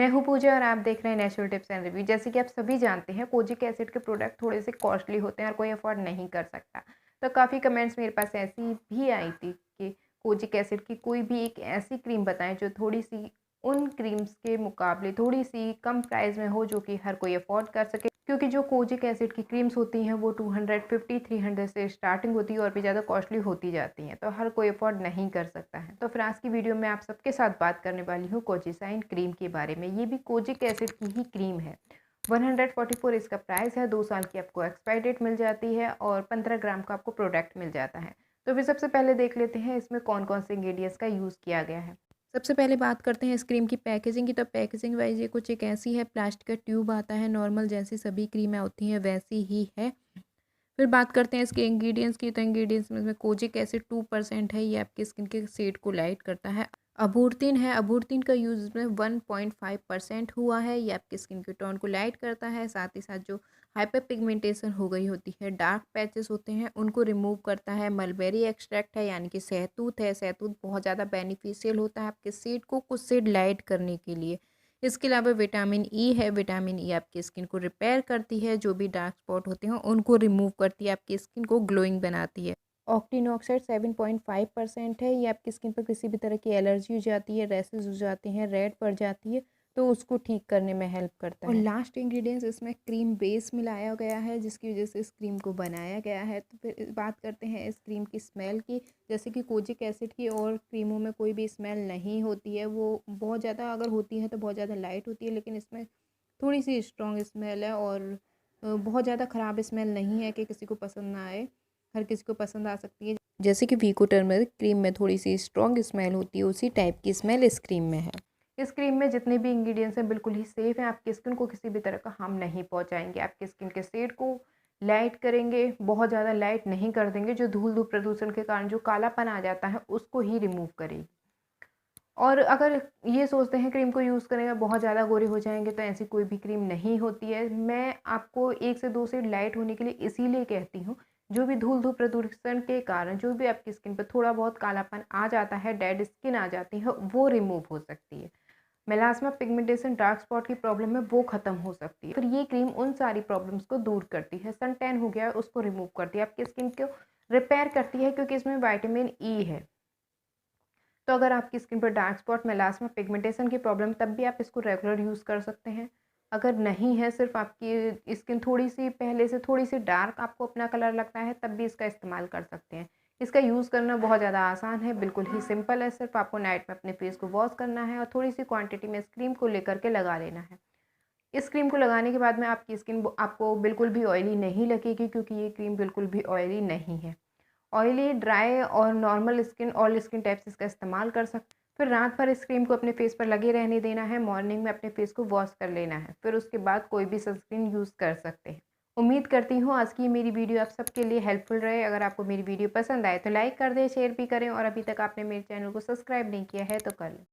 मैं हूँ पूजा और आप देख रहे हैं नेचुरल टिप्स एंड रिव्यू। जैसे कि आप सभी जानते हैं कोजिक एसिड के प्रोडक्ट थोड़े से कॉस्टली होते हैं और कोई अफोर्ड नहीं कर सकता। तो काफ़ी कमेंट्स मेरे पास ऐसी भी आई थी कि कोजिक एसिड की कोई भी एक ऐसी क्रीम बताएं जो थोड़ी सी उन क्रीम्स के मुकाबले थोड़ी सी कम प्राइस में हो, जो कि हर कोई अफोर्ड कर सके। क्योंकि जो कोजिक एसिड की क्रीम्स होती हैं वो 250-300 से स्टार्टिंग होती है और भी ज़्यादा कॉस्टली होती जाती हैं, तो हर कोई अफोर्ड नहीं कर सकता है। तो फिर आज की वीडियो में आप सबके साथ बात करने वाली हूँ कोजिसाइन क्रीम के बारे में। ये भी कोजिक एसिड की ही क्रीम है। 144 इसका प्राइस है। 2 साल की आपको एक्सपायरी डेट मिल जाती है और 15 ग्राम का आपको प्रोडक्ट मिल जाता है। तो फिर सबसे पहले देख लेते हैं इसमें कौन कौन से इंग्रेडिएंट्स का यूज़ किया गया है। सबसे पहले बात करते हैं इस क्रीम की पैकेजिंग की। तो पैकेजिंग वाइज ये कुछ एक ऐसी है, प्लास्टिक का ट्यूब आता है, नॉर्मल जैसी सभी क्रीमें होती हैं वैसी ही है। फिर बात करते हैं इसके इंग्रेडिएंट्स की। तो इंग्रेडिएंट्स में कोजिक एसिड 2% है, ये आपकी स्किन के शेड को लाइट करता है। अबूरतीन है, अबूरतीन का यूज़ इसमें 1.5% हुआ है, ये आपकी स्किन के टोन को लाइट करता है। साथ ही साथ जो हाइपर पिगमेंटेशन हो गई होती है, डार्क पैचेस होते हैं, उनको रिमूव करता है। मलबेरी एक्सट्रैक्ट है, यानी कि सहतूत है। सहतूत बहुत ज़्यादा बेनिफिशियल होता है आपके शेड को कुछ शेड लाइट करने के लिए। इसके अलावा विटामिन ई है, विटामिन ई आपकी स्किन को रिपेयर करती है, जो भी डार्क स्पॉट होते हैं उनको रिमूव करती है, आपकी स्किन को ग्लोइंग बनाती है। ऑक्टीनोक्साइड 7.5% है, ये आपकी स्किन पर किसी भी तरह की एलर्जी हो जाती है, रैसेस हो जाते हैं, रेड पड़ जाती है, तो उसको ठीक करने में हेल्प करता है। और लास्ट इंग्रेडिएंट्स इसमें क्रीम बेस मिलाया गया है, जिसकी वजह से इस क्रीम को बनाया गया है। तो फिर बात करते हैं इस क्रीम की स्मेल की। जैसे कि कोजिक एसिड की और क्रीमों में कोई भी स्मेल नहीं होती है, वो बहुत ज़्यादा अगर होती है तो बहुत ज़्यादा लाइट होती है, लेकिन इसमें थोड़ी सी स्ट्रॉन्ग स्मेल है और बहुत ज़्यादा ख़राब स्मेल नहीं है कि किसी को पसंद ना आए, हर किसी को पसंद आ सकती है। जैसे कि वीको टर्मरिक क्रीम में थोड़ी सी स्ट्रॉन्ग स्मेल होती है, उसी टाइप की स्मेल इस क्रीम में है। इस क्रीम में जितने भी इंग्रेडिएंट्स हैं बिल्कुल ही सेफ़ हैं, आपकी स्किन को किसी भी तरह का हार्म नहीं पहुंचाएंगे, आपकी स्किन के शेड को लाइट करेंगे, बहुत ज़्यादा लाइट नहीं कर देंगे, जो धूल धूप प्रदूषण के कारण जो कालापन आ जाता है उसको ही रिमूव करेगी। और अगर ये सोचते हैं क्रीम को यूज़ करेंगे बहुत ज़्यादा गोरे हो जाएँगे, तो ऐसी कोई भी क्रीम नहीं होती है। मैं आपको 1 से 2 शेड लाइट होने के लिए इसीलिए कहती हूँ, जो भी धूल-धूप प्रदूषण के कारण जो भी आपकी स्किन पे थोड़ा बहुत कालापन आ जाता है, डेड स्किन आ जाती है, वो रिमूव हो सकती है। मेलास्मा पिगमेंटेशन डार्क स्पॉट की प्रॉब्लम है, वो ख़त्म हो सकती है। फिर ये क्रीम उन सारी प्रॉब्लम्स को दूर करती है। सन टैन हो गया है उसको रिमूव करती है, आपकी स्किन को रिपेयर करती है, क्योंकि इसमें विटामिन ई है। तो अगर आपकी स्किन पर डार्क स्पॉट, मेलास्मा, पिगमेंटेशन की प्रॉब्लम, तब भी आप इसको रेगुलर यूज़ कर सकते हैं। अगर नहीं है, सिर्फ आपकी स्किन थोड़ी-सी पहले से थोड़ी-सी डार्क आपको अपना कलर लगता है, तब भी इसका इस्तेमाल कर सकते हैं। इसका यूज़ करना बहुत ज़्यादा आसान है, बिल्कुल ही सिंपल है। सिर्फ आपको नाइट में अपने फेस को वॉश करना है और थोड़ी-सी क्वांटिटी में इस क्रीम को लेकर के लगा लेना है। इस क्रीम को लगाने के बाद में आपकी स्किन आपको बिल्कुल भी ऑयली नहीं लगेगी, क्योंकि ये क्रीम बिल्कुल भी ऑयली नहीं है। ऑयली, ड्राई और normal skin, all skin types इसका इस्तेमाल कर सकते हैं। फिर रात भर इस क्रीम को अपने फेस पर लगे रहने देना है, मॉर्निंग में अपने फेस को वॉश कर लेना है, फिर उसके बाद कोई भी सनस्क्रीन यूज़ कर सकते हैं। उम्मीद करती हूँ आज की मेरी वीडियो आप सबके लिए हेल्पफुल रहे। अगर आपको मेरी वीडियो पसंद आए तो लाइक कर दें, शेयर भी करें और अभी तक आपने मेरे चैनल को सब्सक्राइब नहीं किया है तो कर लें।